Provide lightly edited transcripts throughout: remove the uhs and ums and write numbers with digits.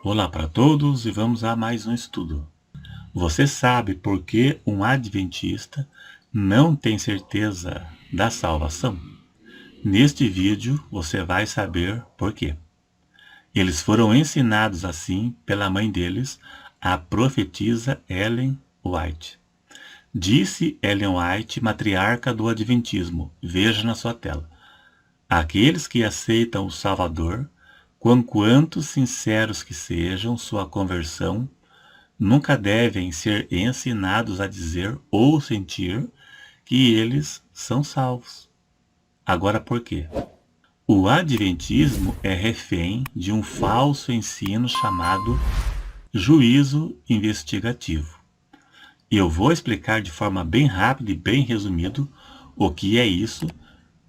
Olá para todos e vamos a mais um estudo. Você sabe por que um adventista não tem certeza da salvação? Neste vídeo você vai saber por quê. Eles foram ensinados assim pela mãe deles, a profetisa Ellen White. Disse Ellen White, matriarca do adventismo, veja na sua tela: aqueles que aceitam o Salvador, quanto sinceros que sejam sua conversão, nunca devem ser ensinados a dizer ou sentir que eles são salvos. Agora por quê? O adventismo é refém de um falso ensino chamado juízo investigativo. Eu vou explicar de forma bem rápida e bem resumido o que é isso,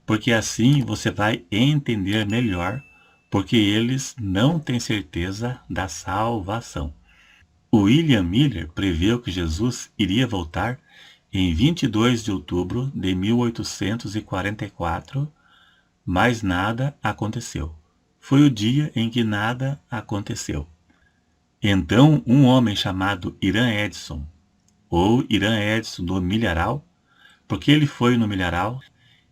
porque assim você vai entender melhor porque eles não têm certeza da salvação. William Miller preveu que Jesus iria voltar em 22 de outubro de 1844, mas nada aconteceu. Foi o dia em que nada aconteceu. Então, um homem chamado Irã Edson, ou Irã Edson do Milharal, porque ele foi no Milharal,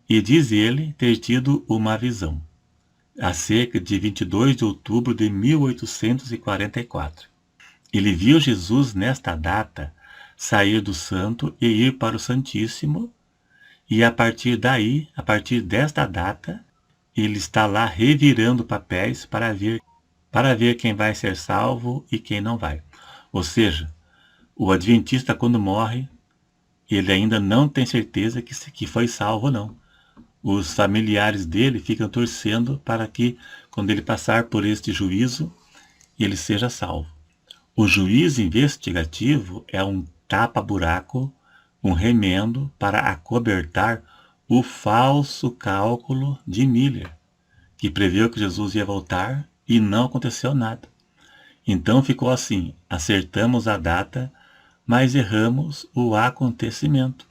e diz ele ter tido uma visão, acerca de 22 de outubro de 1844. Ele viu Jesus nesta data sair do santo e ir para o Santíssimo, e a partir daí, a partir desta data, ele está lá revirando papéis para ver quem vai ser salvo e quem não vai. Ou seja, o adventista quando morre, ele ainda não tem certeza que foi salvo ou não. Os familiares dele ficam torcendo para que, quando ele passar por este juízo, ele seja salvo. O juízo investigativo é um tapa-buraco, um remendo para acobertar o falso cálculo de Miller, que preveu que Jesus ia voltar e não aconteceu nada. Então ficou assim: acertamos a data, mas erramos o acontecimento.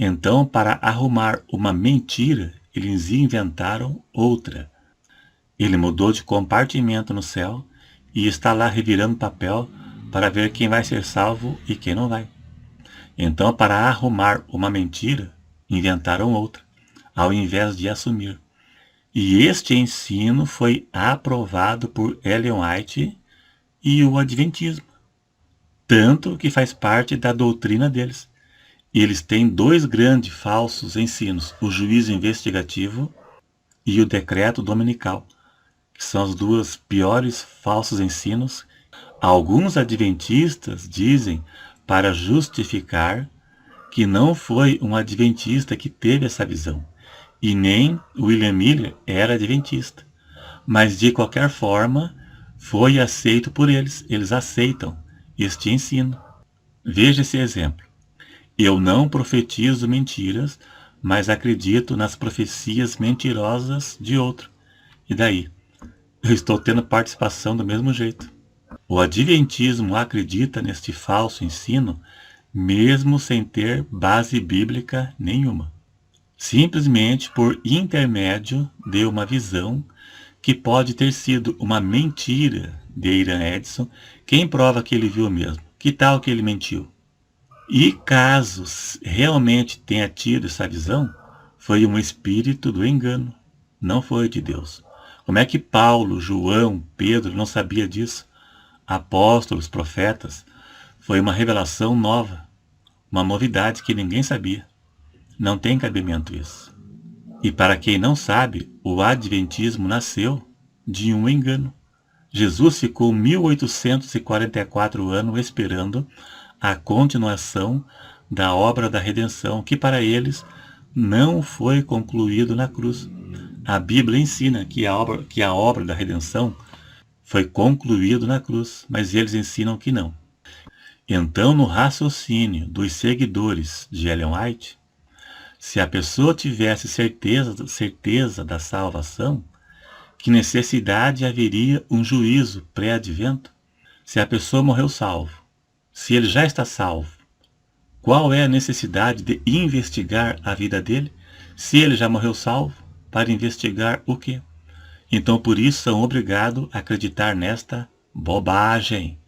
Então, para arrumar uma mentira, eles inventaram outra. Ele mudou de compartimento no céu e está lá revirando papel para ver quem vai ser salvo e quem não vai. Então, para arrumar uma mentira, inventaram outra, ao invés de assumir. E este ensino foi aprovado por Ellen White e o adventismo, tanto que faz parte da doutrina deles. Eles têm dois grandes falsos ensinos: o juízo investigativo e o decreto dominical, que são os dois piores falsos ensinos. Alguns adventistas dizem, para justificar, que não foi um adventista que teve essa visão, e nem William Miller era adventista. Mas, de qualquer forma, foi aceito por eles. Eles aceitam este ensino. Veja esse exemplo. Eu não profetizo mentiras, mas acredito nas profecias mentirosas de outro. E daí? Eu estou tendo participação do mesmo jeito. O adventismo acredita neste falso ensino, mesmo sem ter base bíblica nenhuma. Simplesmente por intermédio de uma visão que pode ter sido uma mentira de Irã Edson. Quem prova que ele viu mesmo? Que tal que ele mentiu? E caso realmente tenha tido essa visão, foi um espírito do engano, não foi de Deus. Como é que Paulo, João, Pedro não sabia disso? Apóstolos, profetas, foi uma revelação nova, uma novidade que ninguém sabia. Não tem cabimento isso. E para quem não sabe, o adventismo nasceu de um engano. Jesus ficou 1844 anos esperando a continuação da obra da redenção, que para eles não foi concluído na cruz. A Bíblia ensina que a obra da redenção foi concluída na cruz, mas eles ensinam que não. Então, no raciocínio dos seguidores de Ellen White, se a pessoa tivesse certeza da salvação, que necessidade haveria um juízo pré-advento? Se a pessoa morreu salvo, se ele já está salvo, qual é a necessidade de investigar a vida dele, se ele já morreu salvo, para investigar o quê? Então, por isso, são obrigados a acreditar nesta Bobagem!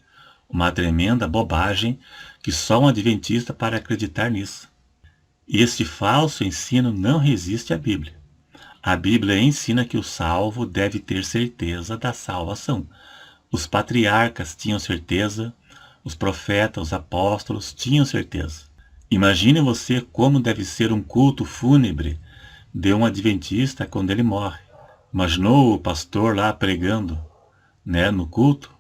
Uma tremenda bobagem que só um adventista para acreditar nisso. Este falso ensino não resiste à Bíblia. A Bíblia ensina que o salvo deve ter certeza da salvação. Os patriarcas tinham certeza, os profetas, os apóstolos tinham certeza. Imagine você como deve ser um culto fúnebre de um adventista quando ele morre. Imaginou o pastor lá pregando, no culto,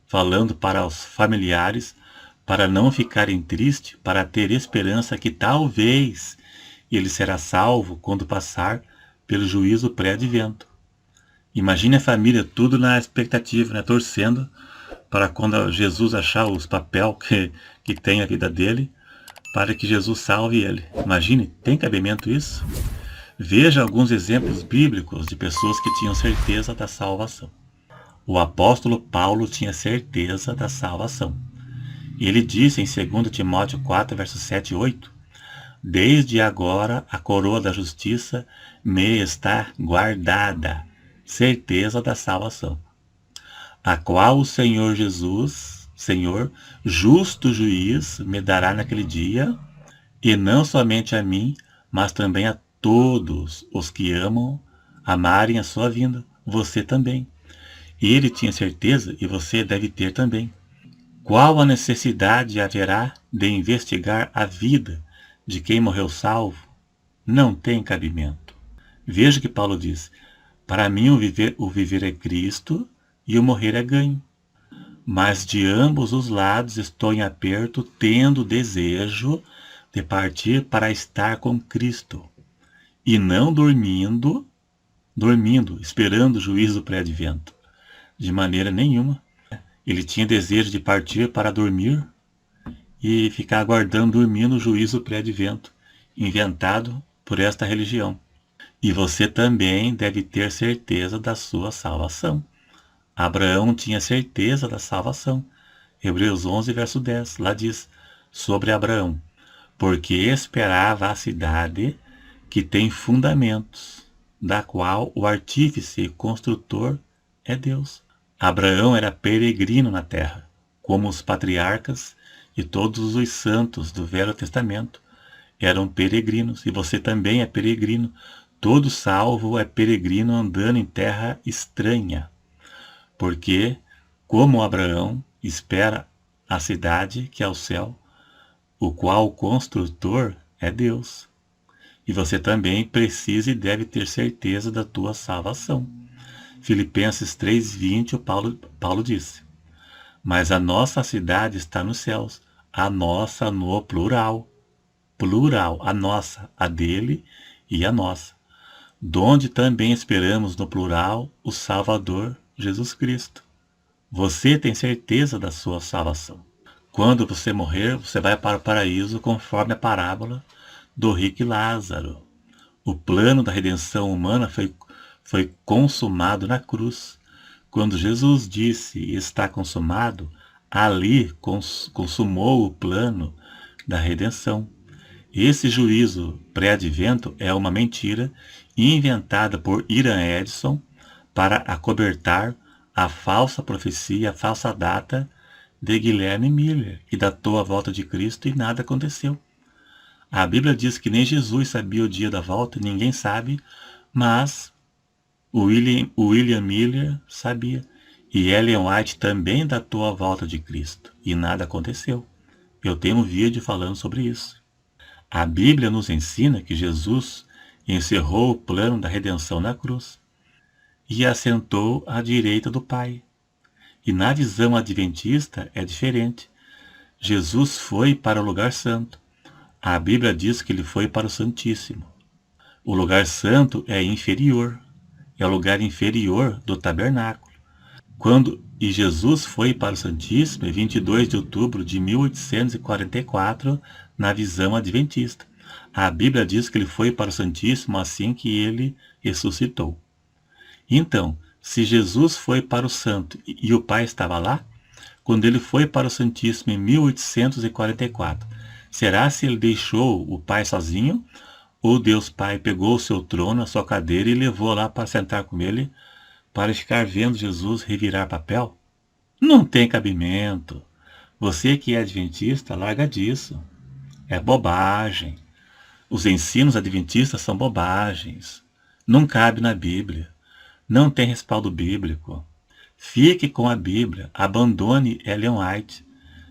falando para os familiares para não ficarem tristes, para ter esperança que talvez ele será salvo quando passar pelo juízo pré-advento. Imagine a família tudo na expectativa, torcendo para quando Jesus achar os papéis que tem a vida dele, para que Jesus salve ele. Imagine, tem cabimento isso? Veja alguns exemplos bíblicos de pessoas que tinham certeza da salvação. O apóstolo Paulo tinha certeza da salvação. Ele disse em 2 Timóteo 4, versos 7 e 8, desde agora a coroa da justiça me está guardada, certeza da salvação, a qual o Senhor Jesus, Senhor, justo juiz, me dará naquele dia, e não somente a mim, mas também a todos os que amam, amarem a sua vinda, você também. Ele tinha certeza e você deve ter também. Qual a necessidade haverá de investigar a vida de quem morreu salvo? Não tem cabimento. Veja que Paulo diz, para mim o viver é Cristo e o morrer é ganho. Mas de ambos os lados estou em aperto, tendo desejo de partir para estar com Cristo, e não dormindo, esperando o juízo pré-advento. De maneira nenhuma. Ele tinha desejo de partir para dormir e ficar aguardando dormir no juízo pré-advento, inventado por esta religião. E você também deve ter certeza da sua salvação. Abraão tinha certeza da salvação. Hebreus 11, verso 10, lá diz sobre Abraão, porque esperava a cidade que tem fundamentos, da qual o artífice e construtor é Deus. Abraão era peregrino na terra, como os patriarcas e todos os santos do Velho Testamento eram peregrinos, e você também é peregrino. Todo salvo é peregrino andando em terra estranha, porque, como Abraão, espera a cidade que é o céu, o qual o construtor é Deus. E você também precisa e deve ter certeza da tua salvação. Filipenses 3,20, Paulo disse, mas a nossa cidade está nos céus, a nossa no plural, a nossa, a dele e a nossa, donde também esperamos no plural o Salvador Jesus Cristo. Você tem certeza da sua salvação. Quando você morrer, você vai para o paraíso conforme a parábola do rico e Lázaro. O plano da redenção humana foi consumado na cruz. Quando Jesus disse está consumado, ali consumou o plano da redenção. Esse juízo pré-advento é uma mentira inventada por Iran Edson para acobertar a falsa profecia, a falsa data de Guilherme Miller, que datou a volta de Cristo e nada aconteceu. A Bíblia diz que nem Jesus sabia o dia da volta, ninguém sabe, mas o William Miller sabia. E Ellen White também datou a volta de Cristo. E nada aconteceu. Eu tenho um vídeo falando sobre isso. A Bíblia nos ensina que Jesus encerrou o plano da redenção na cruz e assentou à direita do Pai. E na visão adventista é diferente. Jesus foi para o lugar santo. A Bíblia diz que ele foi para o Santíssimo. O lugar santo é inferior. É o lugar inferior do tabernáculo. E Jesus foi para o Santíssimo em 22 de outubro de 1844, na visão adventista. A Bíblia diz que ele foi para o Santíssimo assim que ele ressuscitou. Então, se Jesus foi para o Santo e o Pai estava lá, quando ele foi para o Santíssimo em 1844, será se ele deixou o Pai sozinho? Ou Deus Pai pegou o seu trono, a sua cadeira e levou lá para sentar com ele, para ficar vendo Jesus revirar papel? Não tem cabimento. Você que é adventista, larga disso. É bobagem. Os ensinos adventistas são bobagens. Não cabe na Bíblia. Não tem respaldo bíblico. Fique com a Bíblia. Abandone Ellen White.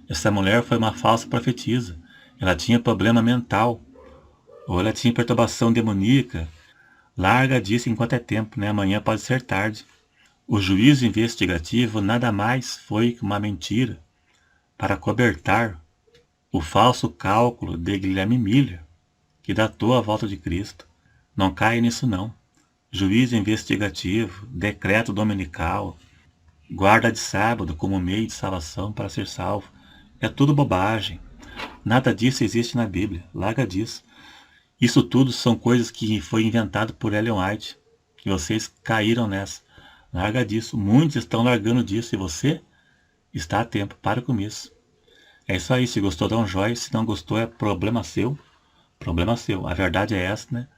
Essa mulher foi uma falsa profetisa. Ela tinha problema mental. Ou ela tinha perturbação demoníaca. Larga disso enquanto é tempo, né? Amanhã pode ser tarde. O juízo investigativo nada mais foi que uma mentira para cobertar o falso cálculo de Guilherme Miller, que datou a volta de Cristo. Não caia nisso não. Juízo investigativo, decreto dominical, guarda de sábado como meio de salvação para ser salvo. É tudo bobagem. Nada disso existe na Bíblia. Larga disso. Isso tudo são coisas que foi inventado por Ellen White, que vocês caíram nessa. Larga disso. Muitos estão largando disso e você está a tempo. Para com isso. É isso aí. Se gostou, dá um joinha. Se não gostou, é problema seu. Problema seu. A verdade é essa, né?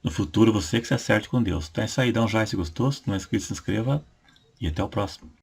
No futuro, você que se acerte com Deus. Então é isso aí. Dá um joinha se gostou. Se não é inscrito, se inscreva. E até o próximo.